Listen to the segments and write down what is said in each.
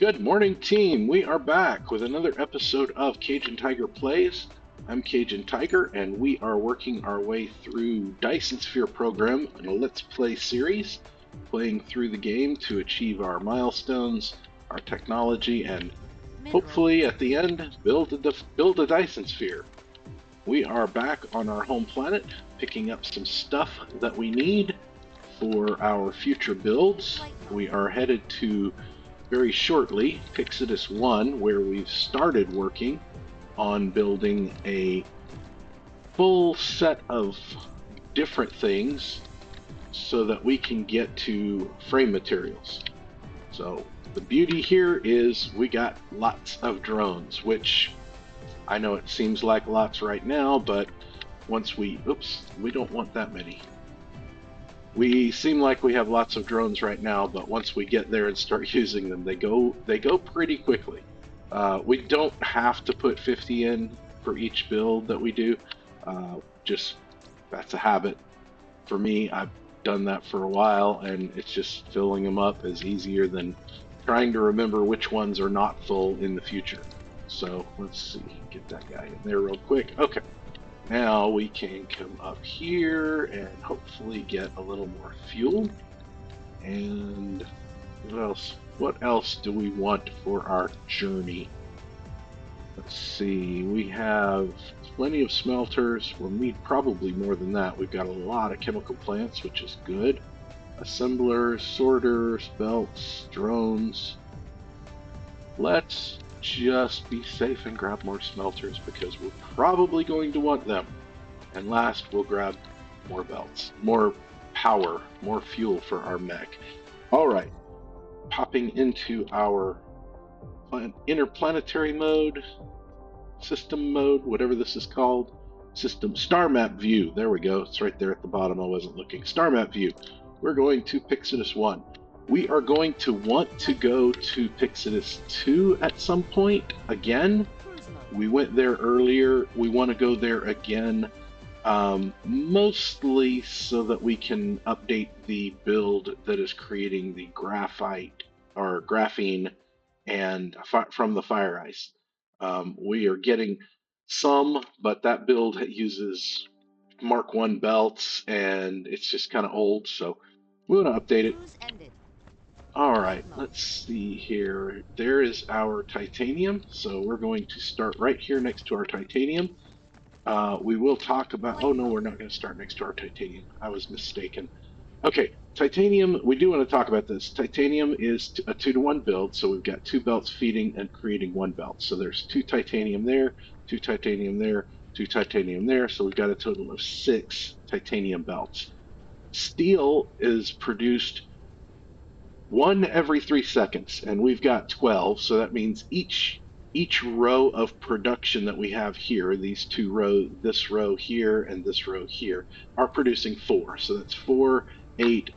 Good morning, team. We are back with another episode of Cajun Tiger Plays. I'm Cajun Tiger, and we are working our way through Dyson Sphere Program in a Let's Play series, playing through the game to achieve our milestones, our technology, and hopefully at the end, build a Dyson Sphere. We are back on our home planet, picking up some stuff that we need for our future builds. We are headed to very shortly Pyxidis I, where we've started working on building a full set of different things so that we can get to frame materials. So the beauty here is we got lots of drones, which I know it seems like lots right now, but once we don't want that many. We seem like we have lots of drones right now, but once we get there and start using them, they go pretty quickly. We don't have to put 50 in for each build that we do. Just that's a habit. For me, I've done that for a while, and it's just filling them up is easier than trying to remember which ones are not full in the future. So let's see, get that guy in there real quick. Okay. Now we can come up here and hopefully get a little more fuel. And what else? What else do we want for our journey? Let's see. We have plenty of smelters. We'll need probably more than that. We've got a lot of chemical plants, which is good. Assemblers, sorters, belts, drones. Let's just be safe and grab more smelters because we're probably going to want them. And last, we'll grab more belts, more power, more fuel for our mech. All right, popping into our interplanetary mode, system mode, whatever this is called, system star map view. There we go. It's right there at the bottom. I wasn't looking. Star map view. We're going to Pyxidis I. We are going to want to go to Pyxidis II at some point again. We went there earlier. We want to go there again, mostly so that we can update the build that is creating the graphite or graphene and from the fire ice. We are getting some, but that build uses Mark I belts, and it's just kind of old, so we want to update it. All right, let's see here. There is our titanium. So we're going to start right here next to our titanium. We will talk about, oh no, we're not going to start next to our titanium. I was mistaken. Okay, titanium, we do want to talk about this. Titanium is a 2-to-1 build, so we've got 2 belts feeding and creating 1 belt. So there's 2 titanium there, 2 titanium there, 2 titanium there, so we've got a total of 6 titanium belts. Steel is produced 1 every 3 seconds, and we've got 12, so that means each row of production that we have here, these 2 rows, this row here and this row here, are producing 4. So that's 4, 8,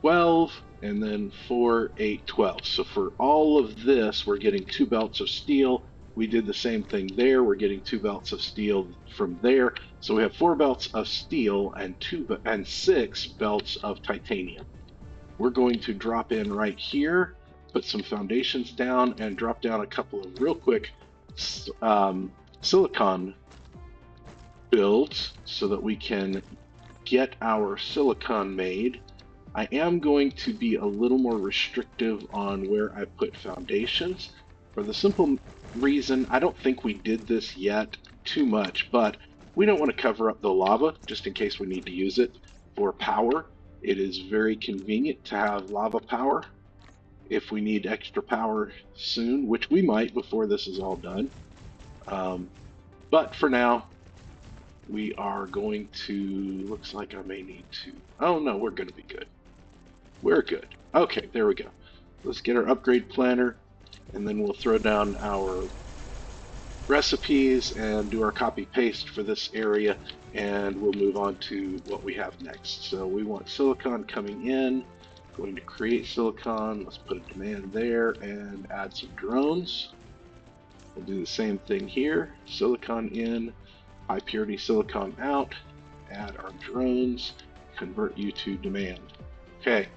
12, and then 4, 8, 12. So for all of this, we're getting 2 belts of steel. We did the same thing there. We're getting 2 belts of steel from there. So we have 4 belts of steel and 6 belts of titanium. We're going to drop in right here, put some foundations down, and drop down a couple of real quick silicon builds so that we can get our silicon made. I am going to be a little more restrictive on where I put foundations for the simple reason I don't think we did this yet too much, but we don't want to cover up the lava just in case we need to use it for power. It is very convenient to have lava power if we need extra power soon, which we might before this is all done. But for now, we are going to, looks like I may need to, oh no, we're going to be good. We're good. Okay, there we go. Let's get our upgrade planner, and then we'll throw down our recipes and do our copy paste for this area, and we'll move on to what we have next. So we want silicon coming in, going to create silicon. Let's put a demand there and add some drones. We'll do the same thing here. Silicon in, high purity silicon out, add our drones, convert you to demand. Okay,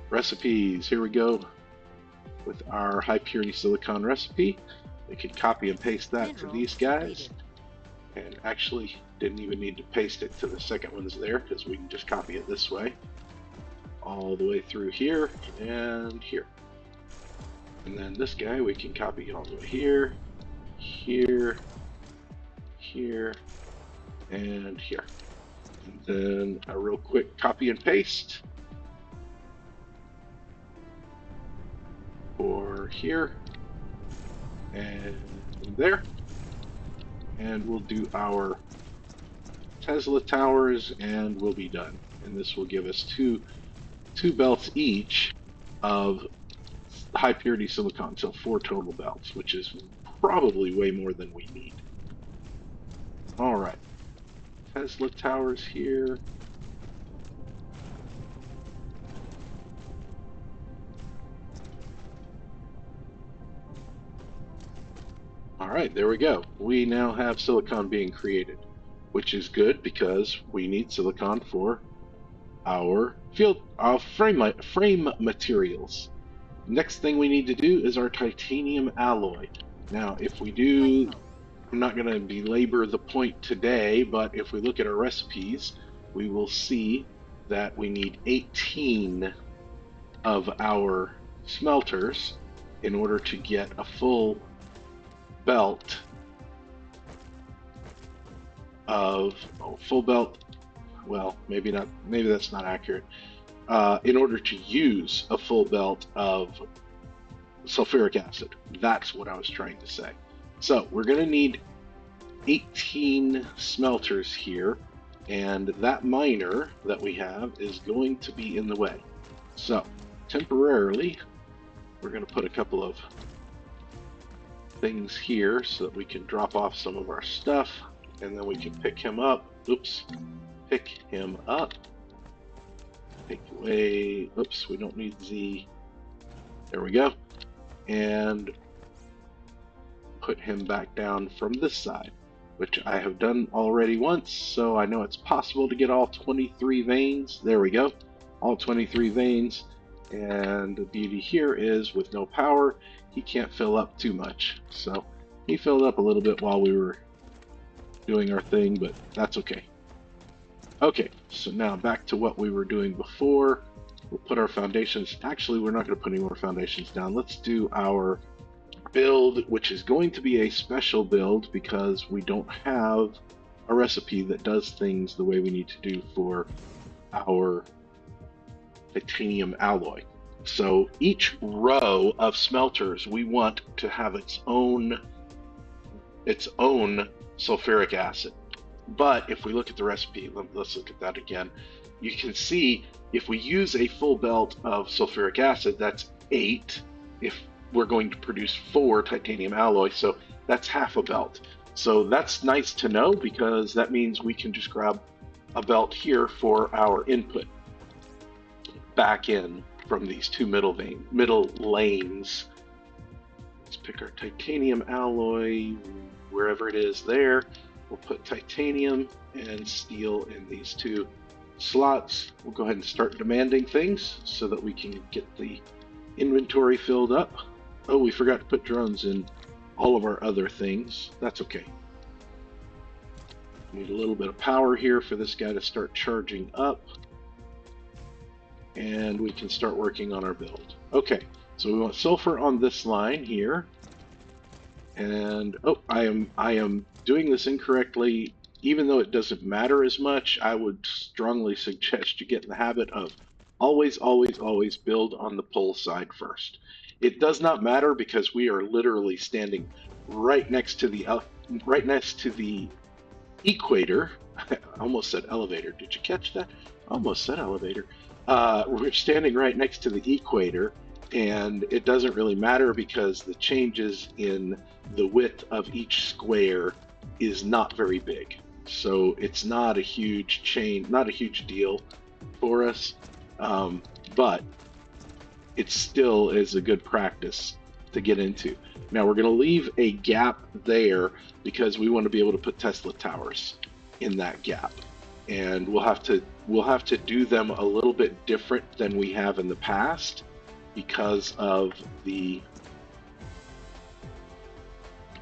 recipes, here we go. with our high purity silicon recipe. We can copy and paste that to these guys. And actually didn't even need to paste it to the second ones there because we can just copy it this way. All the way through here and here. And then this guy we can copy all the way here, here, here, and here. And then a real quick copy and paste for here and there. And we'll do our Tesla towers and we'll be done. And this will give us two belts each of high purity silicon, so 4 total belts, which is probably way more than we need. All right, Tesla towers here. All right, there we go. We now have silicon being created, which is good because we need silicon for our frame materials. Next thing we need to do is our titanium alloy. Now, if we do, I'm not going to belabor the point today, but if we look at our recipes, we will see that we need 18 of our smelters in order to get a full belt of, well, maybe not, maybe that's not accurate. In order to use a full belt of sulfuric acid. That's what I was trying to say. So we're going to need 18 smelters here, and that miner that we have is going to be in the way. So temporarily, we're going to put a couple of things here so that we can drop off some of our stuff, and then we can pick him up. Oops, pick him up. Take away, oops, we don't need Z. There we go. And put him back down from this side, which I have done already once, so I know it's possible to get all 23 veins. There we go, all 23 veins. And the beauty here is with no power, he can't fill up too much. So he filled up a little bit while we were doing our thing, but that's okay. Okay, so now back to what we were doing before. We'll put our foundations. Actually, we're not going to put any more foundations down. Let's do our build, which is going to be a special build because we don't have a recipe that does things the way we need to do for our titanium alloy. So each row of smelters we want to have its own sulfuric acid. But if we look at the recipe, let's look at that again. You can see if we use a full belt of sulfuric acid, that's 8 if we're going to produce 4 titanium alloy, so that's half a belt. So that's nice to know because that means we can just grab a belt here for our input back in from these 2 middle lanes. Let's pick our titanium alloy wherever it is there. We'll put titanium and steel in these 2 slots. We'll go ahead and start demanding things so that we can get the inventory filled up. Oh, we forgot to put drones in all of our other things. That's okay. Need a little bit of power here for this guy to start charging up. And we can start working on our build. Okay, so we want sulfur on this line here. And oh, I am doing this incorrectly. Even though it doesn't matter as much, I would strongly suggest you get in the habit of always build on the pull side first. It does not matter because we are literally standing right next to the equator. I almost said elevator. Did you catch that? I almost said elevator. We're standing right next to the equator, and it doesn't really matter because the changes in the width of each square is not very big. So it's not a huge change, not a huge deal for us, but it still is a good practice to get into. Now we're going to leave a gap there because we want to be able to put Tesla towers in that gap, and we'll have to do them a little bit different than we have in the past because of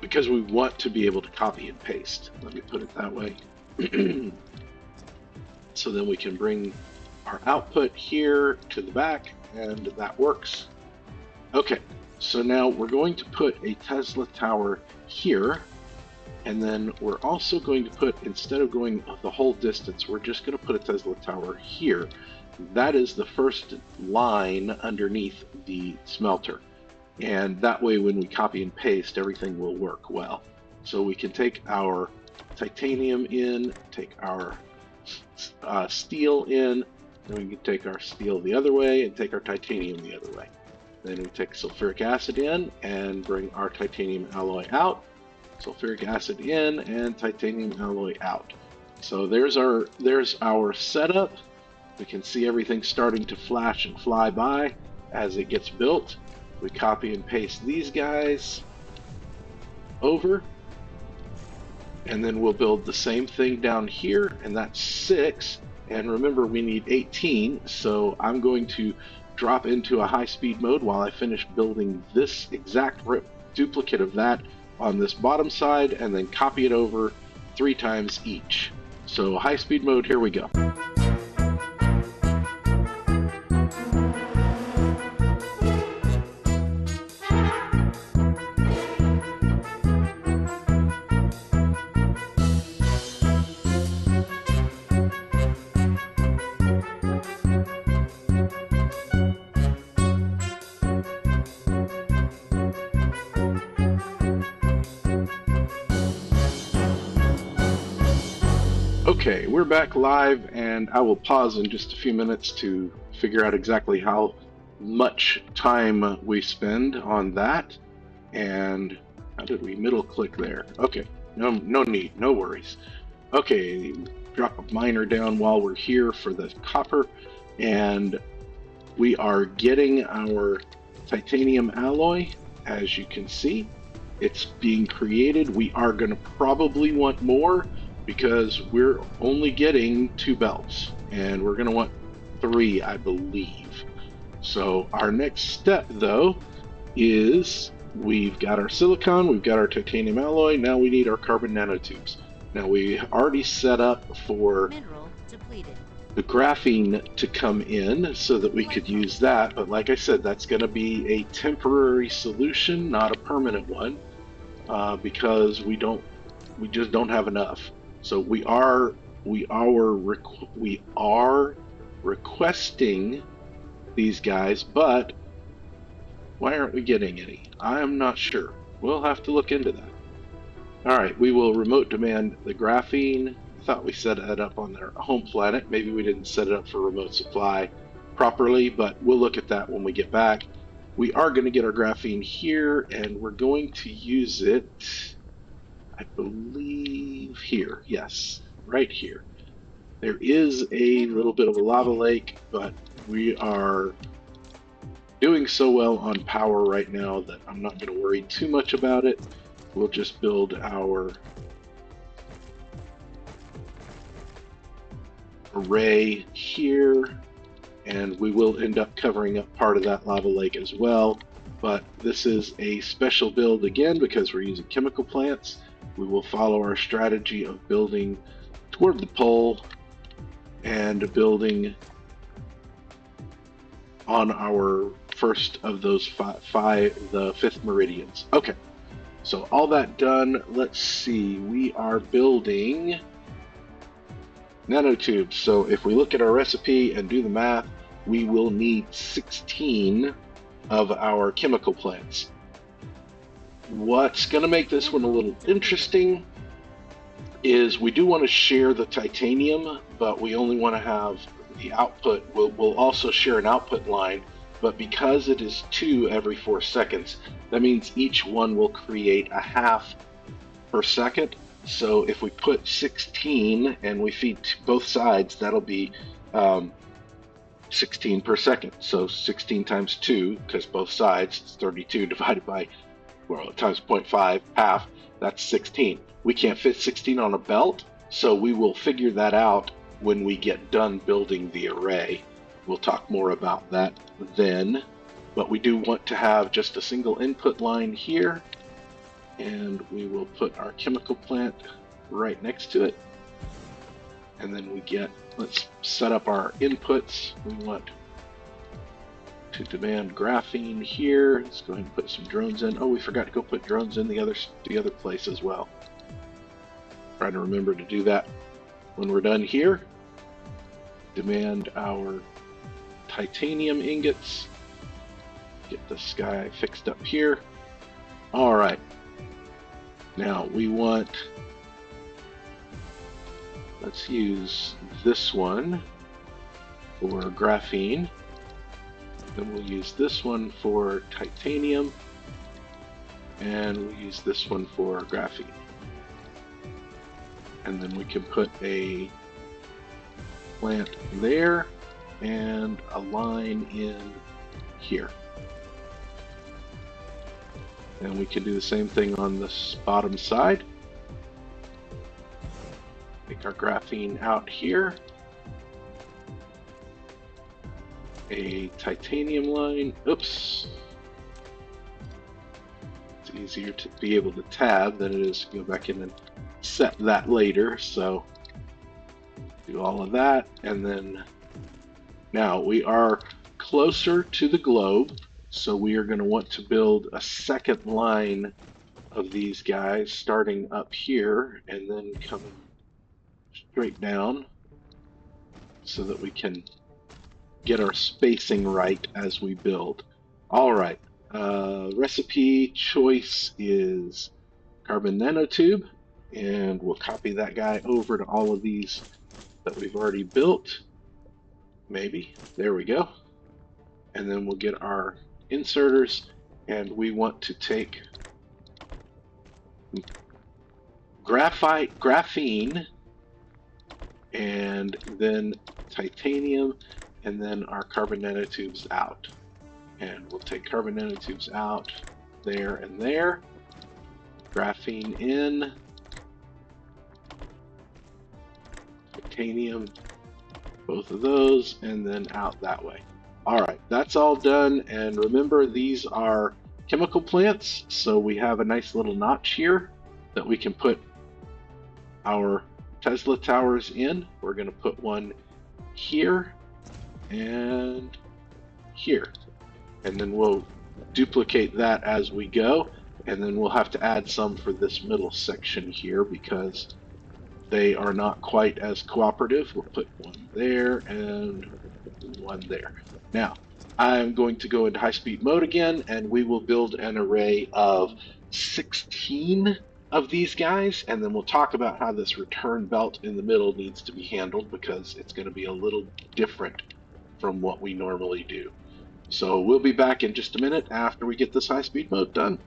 because we want to be able to copy and paste. Let me put it that way. So then we can bring our output here to the back, and that works. Okay, so now we're going to put a Tesla tower here, and then we're also going to put, instead of going the whole distance, we're just going to put a Tesla tower here. That is the first line underneath the smelter. And that way when we copy and paste, everything will work well. So we can take our titanium in, take our steel in, then we can take our steel the other way and take our titanium the other way. Then we take sulfuric acid in and bring our titanium alloy out, sulfuric acid in and titanium alloy out. So there's our setup. We can see everything starting to flash and fly by as it gets built. We copy and paste these guys over, and then we'll build the same thing down here, and that's 6. And remember, we need 18, so I'm going to drop into a high-speed mode while I finish building this exact duplicate of that on this bottom side, and then copy it over 3 times each. So high-speed mode, here we go. Okay, we're back live, and I will pause in just a few minutes to figure out exactly how much time we spend on that. And how did we middle click there? Okay, no need, no worries. Okay, drop a miner down while we're here for the copper, and we are getting our titanium alloy. As you can see, it's being created. We are going to probably want more, because we're only getting 2 belts, and we're going to want 3, I believe. So our next step, though, is we've got our silicon, we've got our titanium alloy, now we need our carbon nanotubes. Now we already set up for the graphene to come in so that we could use that, but like I said, that's going to be a temporary solution, not a permanent one, because we just don't have enough. So we are requesting these guys, but why aren't we getting any? I am not sure. We'll have to look into that. All right, we will remote demand the graphene. I thought we set it up on their home planet. Maybe we didn't set it up for remote supply properly, but we'll look at that when we get back. We are going to get our graphene here, and we're going to use it, I believe, here. Yes, right here. There is a little bit of a lava lake, but we are doing so well on power right now that I'm not going to worry too much about it. We'll just build our array here, and we will end up covering up part of that lava lake as well. But this is a special build again because we're using chemical plants. We will follow our strategy of building toward the pole and building on our first of those the 5th meridians. Okay, so all that done, let's see, we are building nanotubes. So if we look at our recipe and do the math, we will need 16 of our chemical plants. What's going to make this one a little interesting is we do want to share the titanium, but we only want to have the output. We'll also share an output line, but because it is 2 every 4 seconds, that means each one will create a half per second. So if we put 16 and we feed both sides, that'll be 16 per second. So 16 times 2, because both sides, it's 32 divided by, well, times 0.5, half, that's 16. We can't fit 16 on a belt, so we will figure that out when we get done building the array. We'll talk more about that then. but we do want to have just a single input line here, and we will put our chemical plant right next to it. And then let's set up our inputs. We want to demand graphene here. Let's go ahead and put some drones in. Oh, we forgot to go put drones in the other place as well. Try to remember to do that when we're done here. Demand our titanium ingots. Get this guy fixed up here. All right. Now we want, let's use this one for graphene. Then we'll use this one for titanium. And we'll use this one for graphene. And then we can put a plant there and a line in here. And we can do the same thing on this bottom side. Take our graphene out here. A titanium line. Oops. It's easier to be able to tab than it is to go back in and set that later. So do all of that, and then now we are closer to the globe, so we are going to want to build a second line of these guys starting up here and then coming straight down so that we can get our spacing right as we build. All right, recipe choice is carbon nanotube, and we'll copy that guy over to all of these that we've already built. Maybe. There we go. And then we'll get our inserters, and we want to take graphene, and then titanium, and then our carbon nanotubes out. And we'll take carbon nanotubes out there and there. Graphene in. Titanium, both of those, and then out that way. All right, that's all done. And remember, these are chemical plants, so we have a nice little notch here that we can put our Tesla towers in. We're going to put one here and here, and then we'll duplicate that as we go, and then we'll have to add some for this middle section here because they are not quite as cooperative. We'll put one there and one there. Now, I'm going to go into high-speed mode again, and we will build an array of 16 of these guys, and then we'll talk about how this return belt in the middle needs to be handled because it's going to be a little different from what we normally do. So we'll be back in just a minute after we get this high-speed mode done.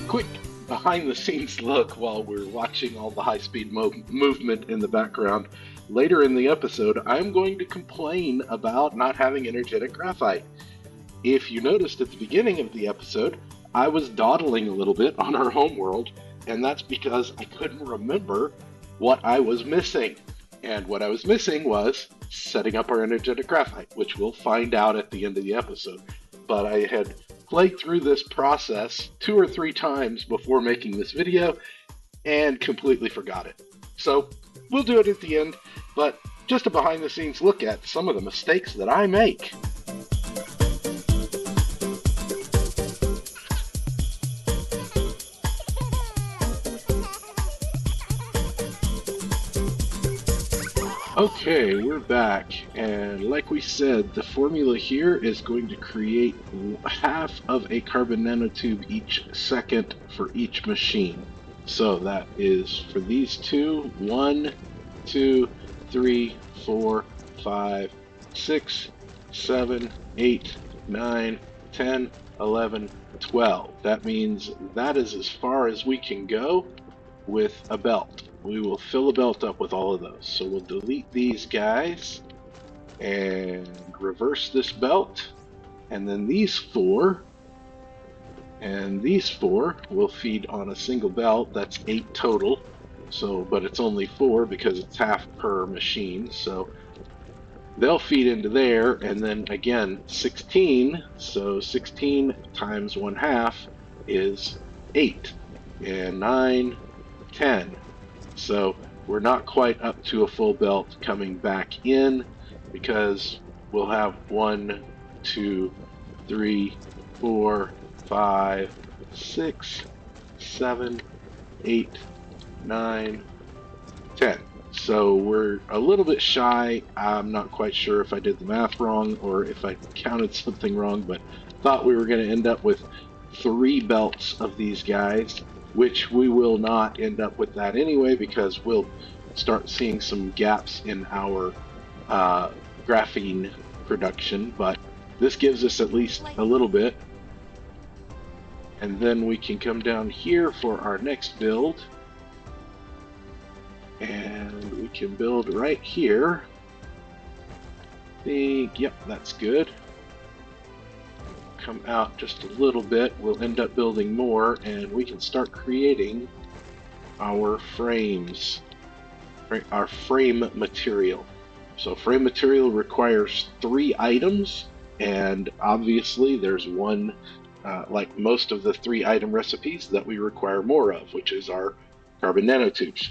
Quick behind-the-scenes look while we're watching all the high-speed movement in the background. Later in the episode, I'm going to complain about not having energetic graphite. If you noticed at the beginning of the episode, I was dawdling a little bit on our homeworld, and that's because I couldn't remember what I was missing. And what I was missing was setting up our energetic graphite, which we'll find out at the end of the episode. But I had played through this process 2 or 3 times before making this video and completely forgot it. So we'll do it at the end, but just a behind the scenes look at some of the mistakes that I make. Okay, we're back, and like we said, the formula here is going to create half of a carbon nanotube each second for each machine. So that is for these two, 1, 2, 3, 4, 5, 6, 7, 8, 9, 10, 11, 12. That means that is as far as we can go with a belt. We will fill a belt up with all of those. So we'll delete these guys and reverse this belt, and then these 4 and these 4 will feed on a single belt. That's 8 total. So, but it's only 4 because it's half per machine. So they'll feed into there, and then again 16. So 16 times 1/2 is 8, and 9, 10. So we're not quite up to a full belt coming back in because we'll have 1, 2, 3, 4, 5, 6, 7, 8, 9, 10. So we're a little bit shy. I'm not quite sure if I did the math wrong or if I counted something wrong, but thought we were going to end up with 3 belts of these guys, which we will not end up with that anyway because we'll start seeing some gaps in our graphene production, but this gives us at least a little bit. And then we can come down here for our next build. And we can build right here. Yep, that's good. Come out just a little bit. We'll end up building more, and we can start creating our frames, our frame material. So frame material requires 3 items, and obviously there's one, like most of the 3-item recipes, that we require more of, which is our carbon nanotubes.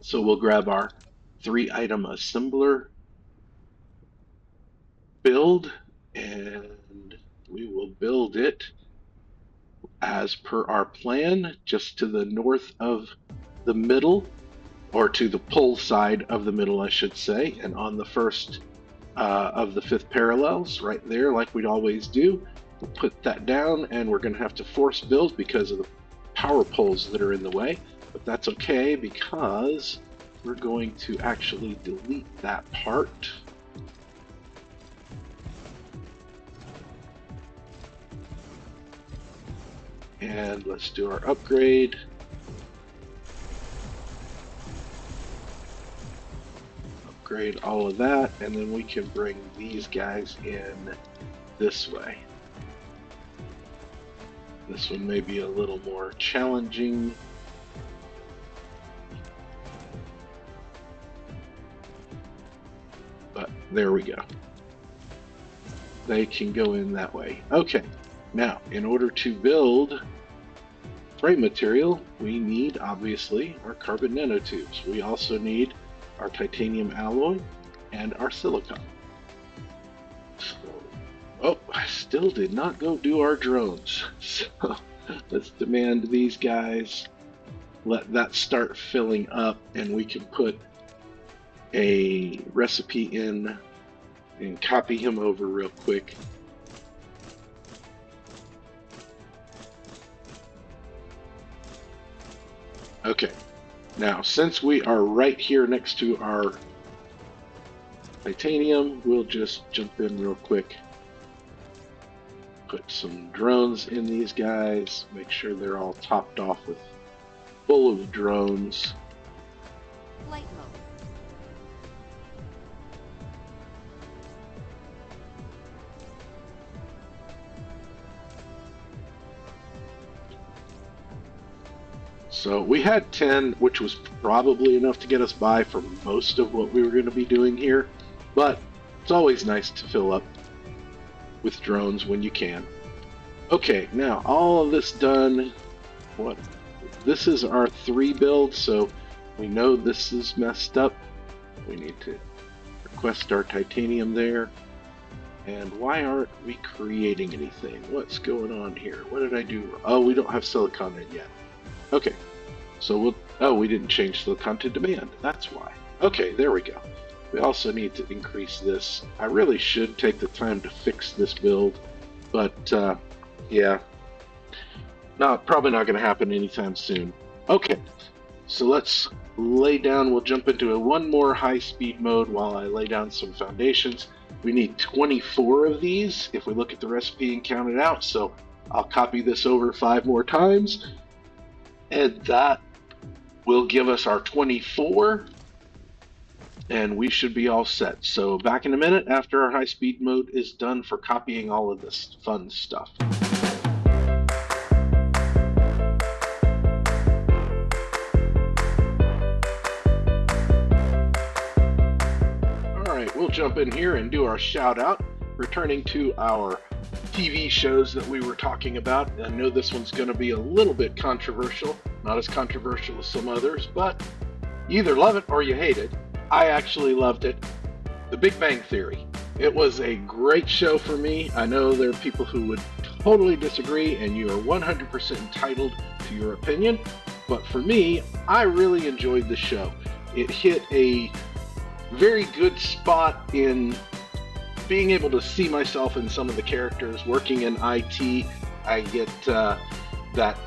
So we'll grab our 3-item assembler build, and we will build it as per our plan, just to the north of the middle, or to the pull side of the middle, I should say, and on the first of the 5th parallels, right there, like we'd always do. We'll put that down, and we're going to have to force build because of the power poles that are in the way, but that's okay because we're going to actually delete that part. And let's do our upgrade. Upgrade all of that, and then we can bring these guys in this way. This one may be a little more challenging. But there we go. They can go in that way. Okay, now in order to build frame material, we need obviously our carbon nanotubes. We also need our titanium alloy and our silicon. So, oh, I still did not go do our drones. So let's demand these guys. Let that start filling up, and we can put a recipe in and copy him over real quick. Okay, now since we are right here next to our titanium, we'll just jump in real quick. Put some drones in these guys, make sure they're all topped off with full of drones. Light mode. So we had 10, which was probably enough to get us by for most of what we were going to be doing here, but it's always nice to fill up with drones when you can. Okay, now all of this done. What? This is our 3 build, so we know this is messed up. We need to request our titanium there. And why aren't we creating anything? What's going on here? What did I do? Oh, we don't have silicon in yet. Okay, so we'll, oh, we didn't change silicon to demand. That's why. Okay, there we go. We also need to increase this. I really should take the time to fix this build, but yeah, probably not going to happen anytime soon. Okay, so let's lay down. We'll jump into one more high-speed mode while I lay down some foundations. We need 24 of these if we look at the recipe and count it out, so I'll copy this over 5 more times, and that will give us our 24, and we should be all set. So back in a minute after our high-speed mode is done for copying all of this fun stuff. right, we'll jump in here and do our shout out, returning to our TV shows that we were talking about. I know this one's going to be a little bit controversial, not as controversial as some others, but you either love it or you hate it. I actually loved it. The Big Bang Theory. It was a great show for me. I know there are people who would totally disagree, and you are 100% entitled to your opinion, but for me, I really enjoyed the show. It hit a very good spot in being able to see myself in some of the characters. Working in IT, I get that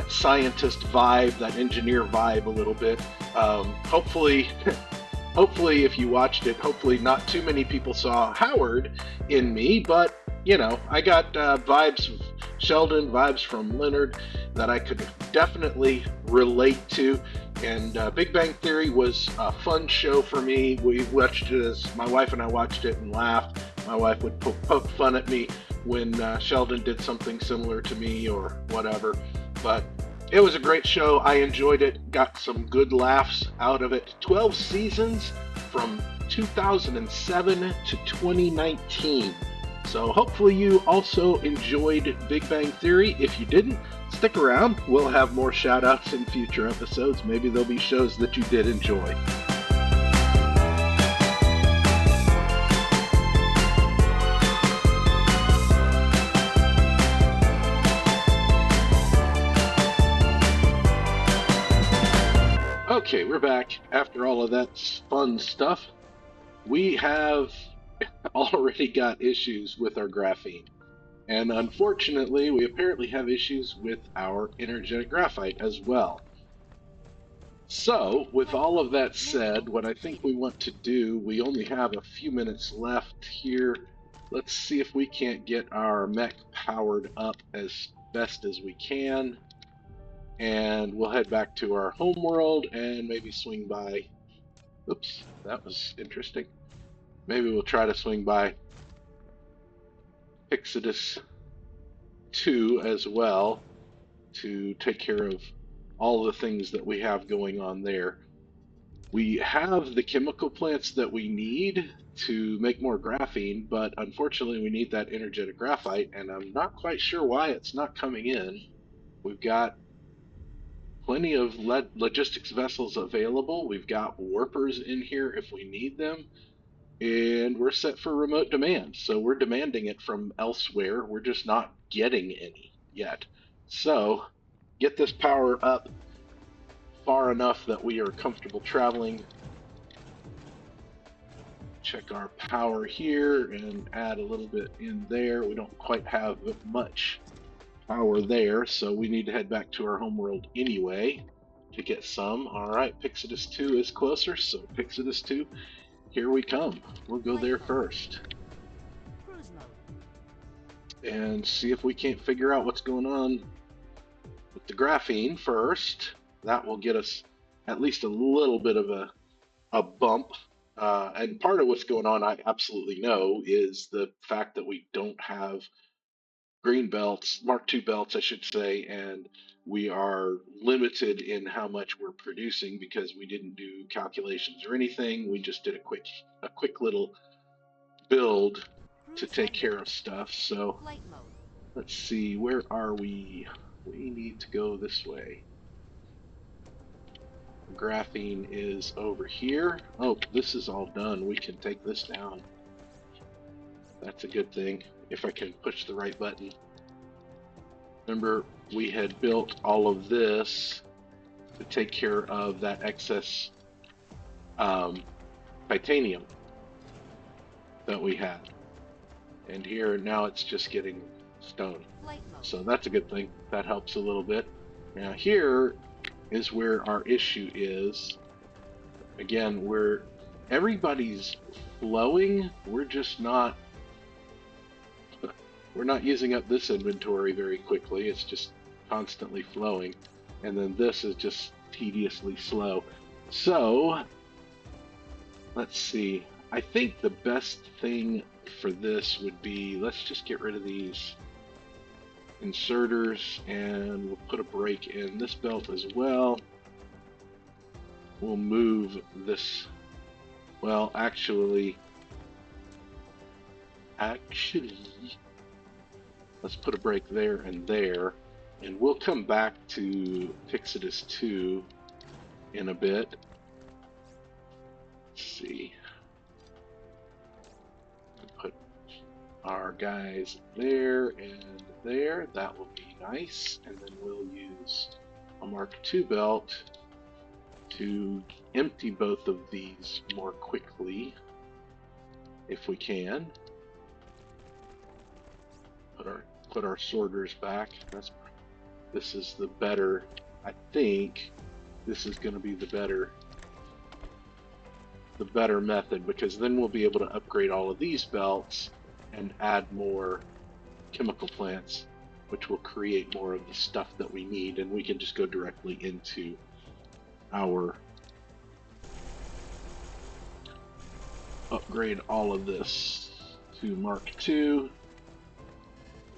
scientist vibe, that engineer vibe a little bit. Hopefully, if you watched it, hopefully not too many people saw Howard in me, but you know, I got vibes of Sheldon, vibes from Leonard that I could definitely relate to. And Big Bang Theory was a fun show for me. We watched it as my wife and I watched it and laughed. My wife would poke fun at me when Sheldon did something similar to me or whatever. But it was a great show. I enjoyed it. Got some good laughs out of it. 12 seasons from 2007 to 2019. So hopefully you also enjoyed Big Bang Theory. If you didn't, stick around. We'll have more shout outs in future episodes. Maybe there'll be shows that you did enjoy. Okay, we're back after all of that fun stuff. We have already got issues with our graphene. And unfortunately, we apparently have issues with our energetic graphite as well. So, with all of that said, what I think we want to do, we only have a few minutes left here. Let's see if we can't get our mech powered up as best as we can. And we'll head back to our home world and maybe swing by. Oops, that was interesting. Maybe we'll try to swing by Pyxidis II as well to take care of all the things that we have going on there. We have the chemical plants that we need to make more graphene, but unfortunately we need that energetic graphite, and I'm not quite sure why it's not coming in. We've got plenty of logistics vessels available. We've got warpers in here if we need them, and we're set for remote demand. So we're demanding it from elsewhere. We're just not getting any yet. So get this power up far enough that we are comfortable traveling. Check our power here and add a little bit in there. We don't quite have much power there, so we need to head back to our homeworld anyway to get some. All right, Pyxidis II is closer, so Pyxidis II, here we come. We'll go there first and see if we can't figure out what's going on with the graphene first. That will get us at least a little bit of a bump. And part of what's going on, I absolutely know, is the fact that we don't have green belts, Mark II belts, I should say, and we are limited in how much we're producing because we didn't do calculations or anything. We just did a quick little build to take care of stuff. So let's see, where are we? We need to go this way. Graphene is over here. Oh, this is all done. We can take this down. That's a good thing, if I can push the right button. Remember, we had built all of this to take care of that excess titanium that we had. And here, now it's just getting stone. So that's a good thing. That helps a little bit. Now here is where our issue is. Again, everybody's flowing. We're just not using up this inventory very quickly. It's just constantly flowing. And then this is just tediously slow. So let's see. I think the best thing for this would be, let's just get rid of these inserters and we'll put a break in this belt as well. We'll move this, well, actually, actually, let's put a break there and there, and we'll come back to Pyxidis II in a bit. Let's see. Put our guys there and there. That will be nice. And then we'll use a Mark II belt to empty both of these more quickly, if we can. Put our sorters back. This is the better. I think this is going to be the better method, because then we'll be able to upgrade all of these belts and add more chemical plants, which will create more of the stuff that we need, and we can just go directly into our upgrade all of this to Mark II. Did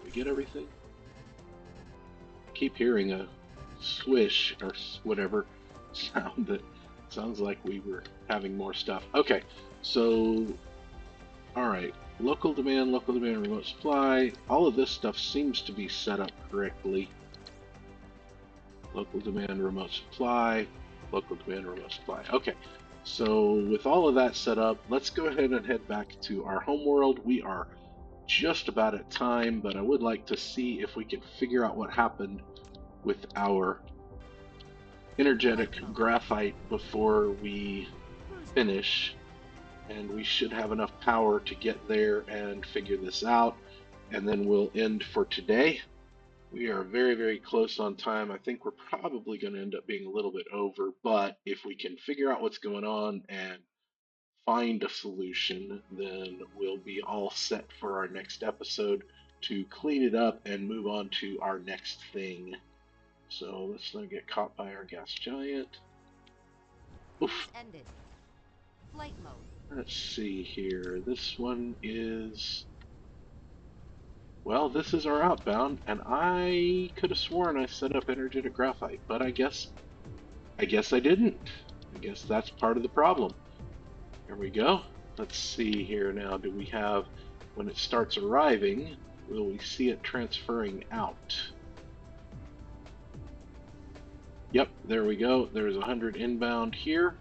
we get everything? I keep hearing a swish or whatever sound that sounds like we were having more stuff. Okay, so alright, local demand, remote supply. All of this stuff seems to be set up correctly. Local demand, remote supply, local demand, remote supply. Okay, so with all of that set up, let's go ahead and head back to our homeworld. We are just about at time, but I would like to see if we can figure out what happened with our energetic graphite before we finish, and we should have enough power to get there and figure this out, and then we'll end for today. We are very, very close on time. I think we're probably going to end up being a little bit over, but if we can figure out what's going on and find a solution, then we'll be all set for our next episode to clean it up and move on to our next thing. So let's not get caught by our gas giant. Oof. Ended. Flight mode. Let's see here. This one is... Well, this is our outbound, and I could have sworn I set up energetic graphite, but I guess I didn't. I guess that's part of the problem. Here we go. Let's see here now. Do we have, when it starts arriving, will we see it transferring out? Yep, there we go. There's 100 inbound here.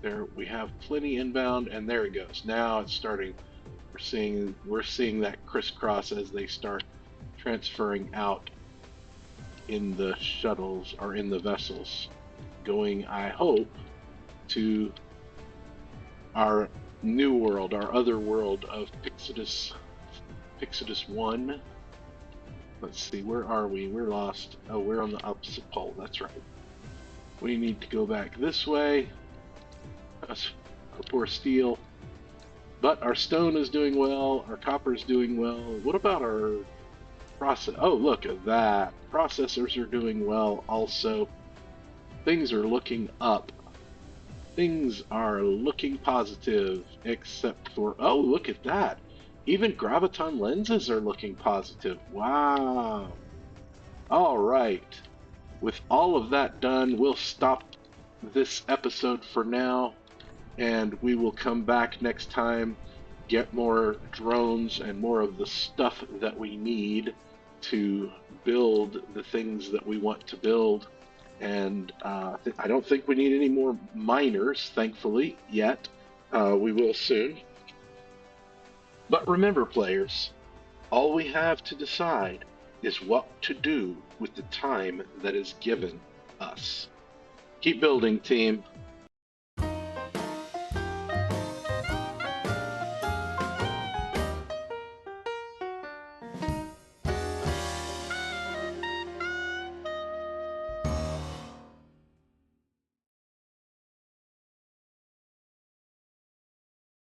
There we have plenty inbound, and there it goes. Now it's starting. We're seeing that crisscross as they start transferring out in the shuttles or in the vessels, going, I hope, to our new world, our other world of Pyxidis I. Let's see, where are we? We're lost. Oh, we're on the opposite pole. That's right. We need to go back this way. That's our poor steel. But our stone is doing well. Our copper is doing well. What about our process? Oh, look at that. Processors are doing well also. Things are looking up. Things are looking positive, except for, oh, look at that. Even graviton lenses are looking positive. Wow. All right. With all of that done, we'll stop this episode for now, and we will come back next time, get more drones and more of the stuff that we need to build the things that we want to build. And I don't think we need any more miners, thankfully, yet. We will soon. But remember, players, all we have to decide is what to do with the time that is given us. Keep building, team.